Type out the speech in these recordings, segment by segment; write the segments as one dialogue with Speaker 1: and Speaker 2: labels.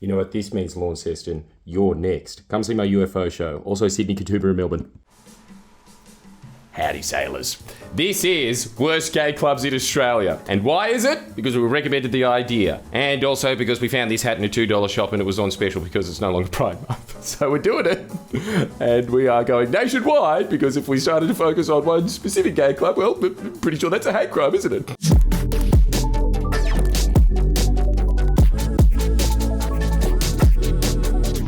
Speaker 1: You know what? This means, Launceston, you're next. Come see my UFO show. Also Sydney, Katoomba and Melbourne. Howdy, sailors. This is Worst Gay Clubs in Australia. And why is it? Because we were recommended the idea. And also because we found this hat in a $2 shop and it was on special because it's no longer Pride Month. So we're doing it. And we are going nationwide because if we started to focus on one specific gay club, well, we're pretty sure that's a hate crime, isn't it?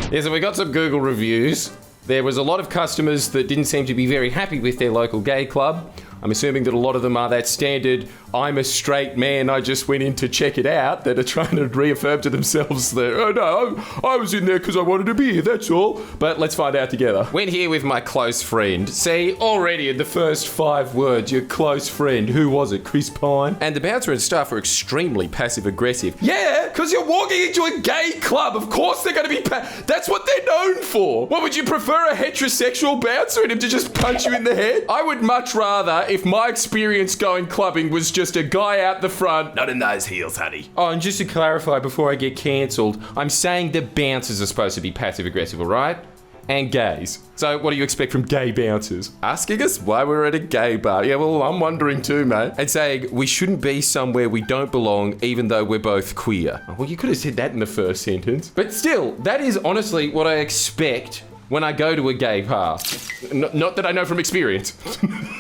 Speaker 1: Yeah, so we got some Google reviews. There was a lot of customers that didn't seem to be very happy with their local gay club. I'm assuming that a lot of them are that standard, I'm a straight man, I just went in to check it out, that are trying to reaffirm to themselves that, oh no, I was in there because I wanted to be here, that's all. But let's find out together. Went here with my close friend. See, already in the first 5 words, your close friend. Who was it? Chris Pine? And the bouncer and staff were extremely passive-aggressive. Yeah, because you're walking into a gay club. Of course they're going to be that's what they're known for. What, would you prefer a heterosexual bouncer and him to just punch you in the head? I would much rather if my experience going clubbing was just a guy out the front. Not in those heels, honey. Oh, and just to clarify before I get cancelled, I'm saying the bouncers are supposed to be passive-aggressive, all right? And gays. So what do you expect from gay bouncers? Asking us why we're at a gay bar. Yeah, well, I'm wondering too, mate. And saying we shouldn't be somewhere we don't belong even though we're both queer. Well, you could have said that in the first sentence. But still, that is honestly what I expect when I go to a gay bar. Not that I know from experience.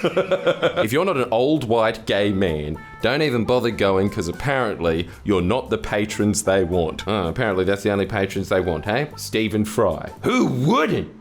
Speaker 1: If you're not an old white gay man, don't even bother going because apparently you're not the patrons they want. Oh, apparently that's the only patrons they want, hey? Stephen Fry. Who wouldn't?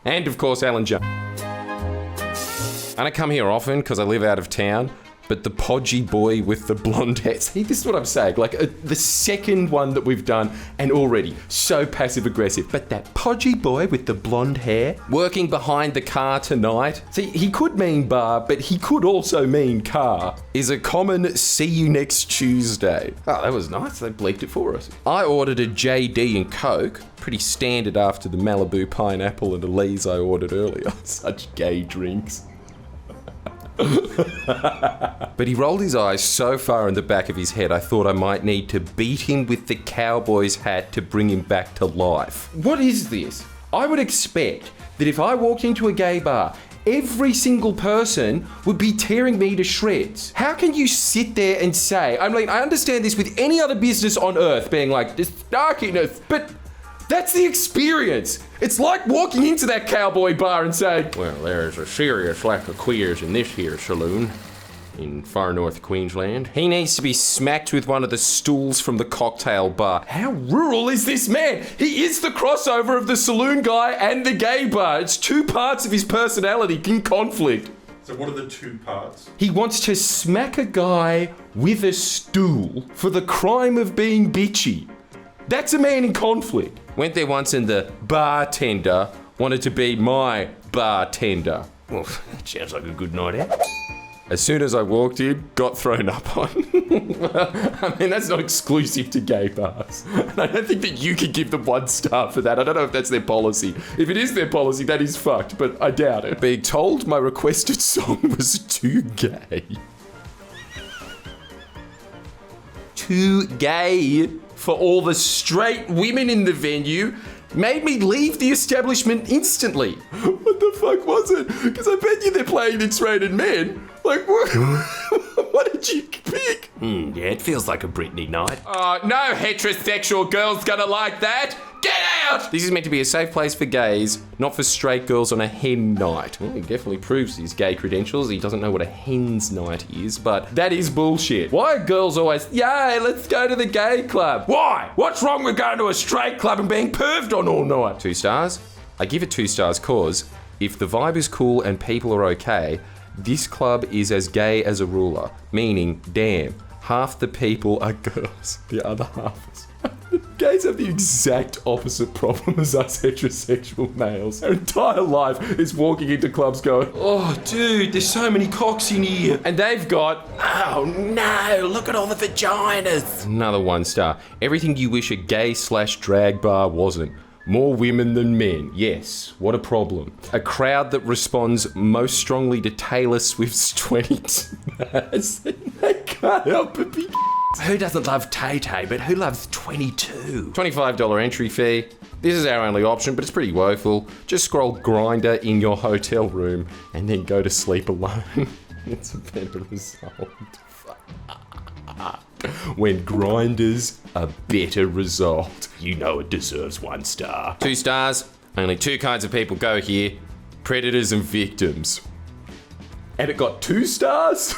Speaker 1: And of course Alan Jones. I don't come here often because I live out of town, but the podgy boy with the blonde hair. See, this is what I'm saying. Like, the second one that we've done, and already so passive-aggressive. But that podgy boy with the blonde hair, working behind the car tonight. See, he could mean bar, but he could also mean car. Is a common see you next Tuesday. Oh, that was nice. They bleeped it for us. I ordered a JD and Coke. Pretty standard after the Malibu pineapple and Elise I ordered earlier. Such gay drinks. But he rolled his eyes so far in the back of his head I thought I might need to beat him with the cowboy's hat to bring him back to life. What is this? I would expect that if I walked into a gay bar, every single person would be tearing me to shreds. How can you sit there and say, I mean, I understand this with any other business on earth being like, this snarkiness, but that's the experience. It's like walking into that cowboy bar and saying, well, there's a serious lack of queers in this here saloon in far north Queensland. He needs to be smacked with one of the stools from the cocktail bar. How rural is this man? He is the crossover of the saloon guy and the gay bar. It's 2 parts of his personality in conflict.
Speaker 2: So what are the 2 parts?
Speaker 1: He wants to smack a guy with a stool for the crime of being bitchy. That's a man in conflict. Went there once and the bartender wanted to be my bartender. Well, that sounds like a good night out. As soon as I walked in, got thrown up on. I mean, that's not exclusive to gay bars. And I don't think that you can give them 1 star for that. I don't know if that's their policy. If it is their policy, that is fucked, but I doubt it. Being told my requested song was too gay. Too gay for all the straight women in the venue made me leave the establishment instantly. What the fuck was it? Because I bet you they're playing X-rated men. Like, what did you pick? Yeah, it feels like a Britney night. Oh, no heterosexual girl's gonna like that. Get out! This is meant to be a safe place for gays, not for straight girls on a hen night. Well, he definitely proves his gay credentials. He doesn't know what a hen's night is, but that is bullshit. Why are girls always, yay, let's go to the gay club? Why? What's wrong with going to a straight club and being perved on all night? 2 stars? I give it 2 stars cause if the vibe is cool and people are okay, this club is as gay as a ruler, meaning, damn, half the people are girls, the other half is... Gays have the exact opposite problem as us heterosexual males. Our entire life is walking into clubs going, oh, dude, there's so many cocks in here. And they've got, oh, no, look at all the vaginas. Another 1 star. Everything you wish a gay/drag bar wasn't. More women than men. Yes, what a problem. A crowd that responds most strongly to Taylor Swift's 22. They can't help but be
Speaker 3: Who doesn't love Tay-Tay, but who loves 22?
Speaker 1: $25 entry fee. This is our only option, but it's pretty woeful. Just scroll Grindr in your hotel room and then go to sleep alone. It's a better result. When Grindr's a better result, you know it deserves 1 star. 2 stars. Only 2 kinds of people go here. Predators and victims. And it got 2 stars?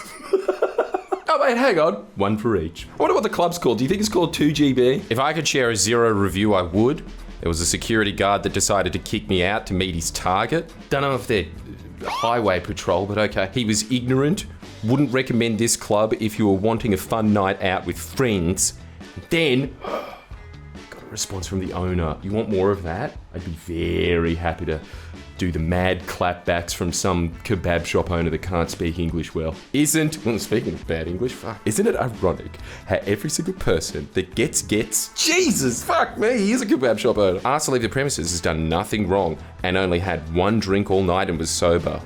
Speaker 1: Oh wait, hang on. 1 for each. I wonder what the club's called. Do you think it's called 2GB? If I could share a 0 review, I would. There was a security guard that decided to kick me out to meet his target. Don't know if they're highway patrol, but okay. He was ignorant. Wouldn't recommend this club if you were wanting a fun night out with friends. Then, got a response from the owner. You want more of that? I'd be very happy to do the mad clapbacks from some kebab shop owner that can't speak English well. Speaking of bad English, isn't it ironic how every single person that gets, Jesus, fuck me, he's a kebab shop owner. Asked to leave the premises, has done nothing wrong and only had 1 drink all night and was sober.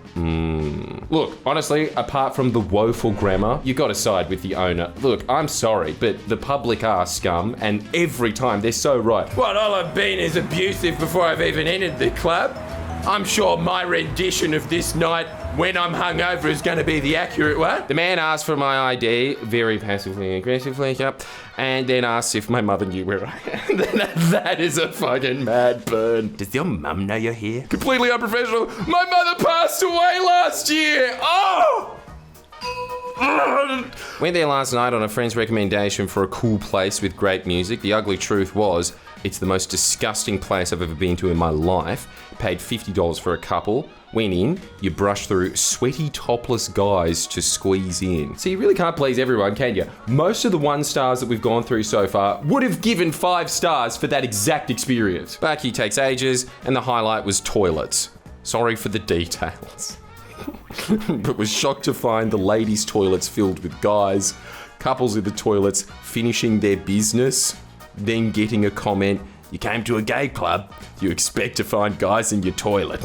Speaker 1: Look, honestly, apart from the woeful grammar, you gotta side with the owner. Look, I'm sorry, but the public are scum and every time they're so right. What, all I've been is abusive before I've even entered the club? I'm sure my rendition of this night when I'm hungover is going to be the accurate one. The man asked for my ID, very passively and aggressively, yep, and then asked if my mother knew where I am. That is a fucking mad burn.
Speaker 3: Does your mum know you're here?
Speaker 1: Completely unprofessional. My mother passed away last year. Oh! Went there last night on a friend's recommendation for a cool place with great music. The ugly truth was, it's the most disgusting place I've ever been to in my life. Paid $50 for a couple. Went in, you brush through sweaty, topless guys to squeeze in. So you really can't please everyone, can you? Most of the 1 stars that we've gone through so far would have given 5 stars for that exact experience. Barkey takes ages, and the highlight was toilets. Sorry for the details. But was shocked to find the ladies' toilets filled with guys, couples in the toilets finishing their business, then getting a comment, "You came to a gay club, you expect to find guys in your toilet."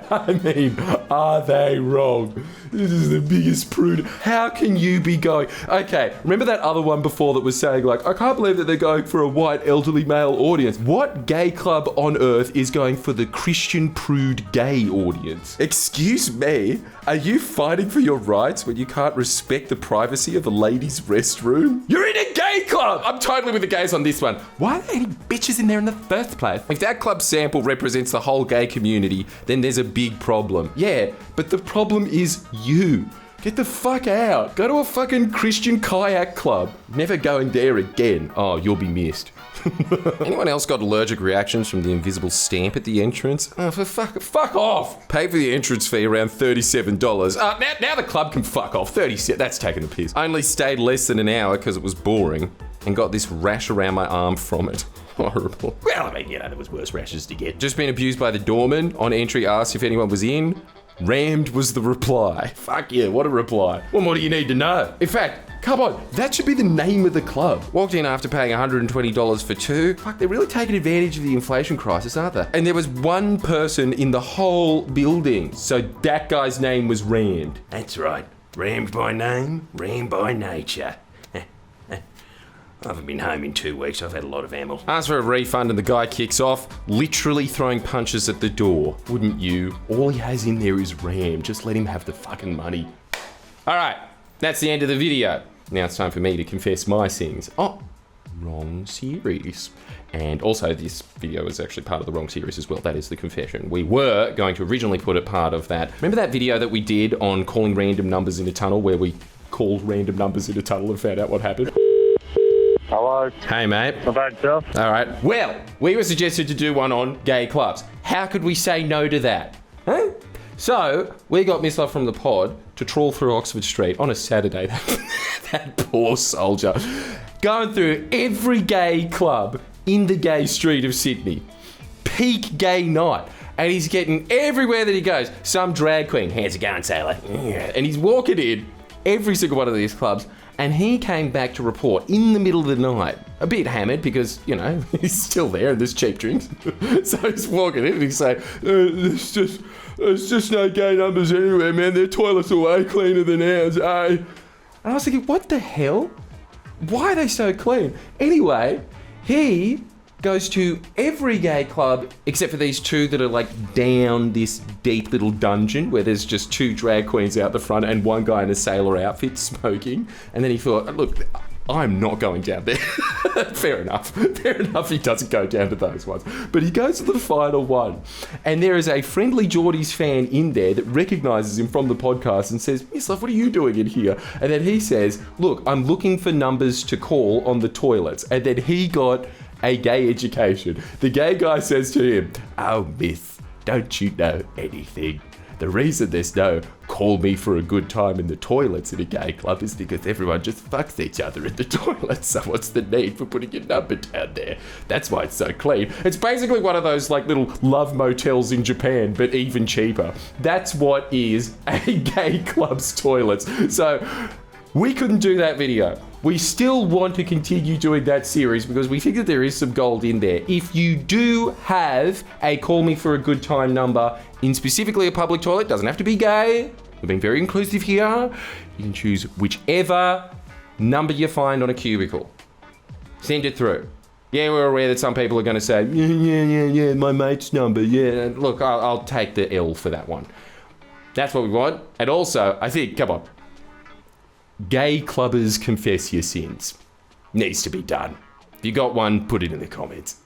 Speaker 1: I mean, are they wrong? This is the biggest prude. How can you be going? Okay, remember that other one before that was saying like, I can't believe that they're going for a white elderly male audience. What gay club on earth is going for the Christian prude gay audience? Excuse me? Are you fighting for your rights when you can't respect the privacy of a ladies' restroom? You're in a gay club! I'm totally with the gays on this one. Why are there any bitches in there in the first place? If that club sample represents the whole gay community, then there's a big problem. Yeah, but the problem is you. Get the fuck out. Go to a fucking Christian kayak club. Never going there again. Oh, you'll be missed. Anyone else got allergic reactions from the invisible stamp at the entrance? Oh, for fuck off. Pay for the entrance fee around $37. Now the club can fuck off. 37. That's taking the piss. Only stayed less than an hour because it was boring and got this rash around my arm from it. Horrible. Well, I mean, there was worse rashes to get. Just been abused by the doorman. On entry, asked if anyone was in. Rammed was the reply. Fuck yeah, what a reply. What more do you need to know? In fact, come on, that should be the name of the club. Walked in after paying $120 for 2. Fuck, they're really taking advantage of the inflation crisis, aren't they? And there was 1 person in the whole building. So that guy's name was Rand.
Speaker 3: That's right. Rammed by name, rammed by nature. I haven't been home in 2 weeks. I've had a lot of ammo.
Speaker 1: Asked for a refund and the guy kicks off, literally throwing punches at the door. Wouldn't you? All he has in there is RAM. Just let him have the fucking money. All right, that's the end of the video. Now it's time for me to confess my sins. Oh, wrong series. And also this video is actually part of the wrong series as well. That is the confession. We were going to originally put it part of that. Remember that video that we did on calling random numbers in a tunnel where we called random numbers in a tunnel and found out what happened?
Speaker 4: Hello.
Speaker 1: Hey, mate.
Speaker 4: Not bad yourself?
Speaker 1: All right. Well, we were suggested to do one on gay clubs. How could we say no to that? Huh? So, we got Miss Love from the pod to trawl through Oxford Street on a Saturday. That poor soldier. Going through every gay club in the gay street of Sydney. Peak gay night. And he's getting everywhere that he goes. Some drag queen. How's it going, sailor? Yeah. And he's walking in every single one of these clubs And he came back to report in the middle of the night, a bit hammered because, you know, he's still there and there's cheap drinks. So he's walking in and he's saying, there's just no gay numbers anywhere, man. Their toilets are way cleaner than ours, eh? And I was thinking, what the hell? Why are they so clean? Anyway, he goes to every gay club except for these two that are like down this deep little dungeon where there's just two drag queens out the front and one guy in a sailor outfit smoking. And then he thought, look, I'm not going down there. Fair enough, he doesn't go down to those ones. But he goes to the final one. And there is a friendly Geordies fan in there that recognises him from the podcast and says, Miss Love, what are you doing in here? And then he says, look, I'm looking for numbers to call on the toilets. And then he got a gay education. The gay guy says to him, oh, miss, don't you know anything? The reason there's no call me for a good time in the toilets in a gay club is because everyone just fucks each other in the toilets. So what's the need for putting your number down there? That's why it's so clean. It's basically one of those like little love motels in Japan, but even cheaper. That's what is a gay club's toilets. So we couldn't do that video. We still want to continue doing that series because we think that there is some gold in there. If you do have a call me for a good time number in specifically a public toilet, doesn't have to be gay. We've been very inclusive here. You can choose whichever number you find on a cubicle. Send it through. Yeah, we're aware that some people are going to say, yeah, my mate's number, yeah. Look, I'll take the L for that one. That's what we want. And also, I think, come on, gay clubbers confess your sins. Needs to be done. If you got one, put it in the comments.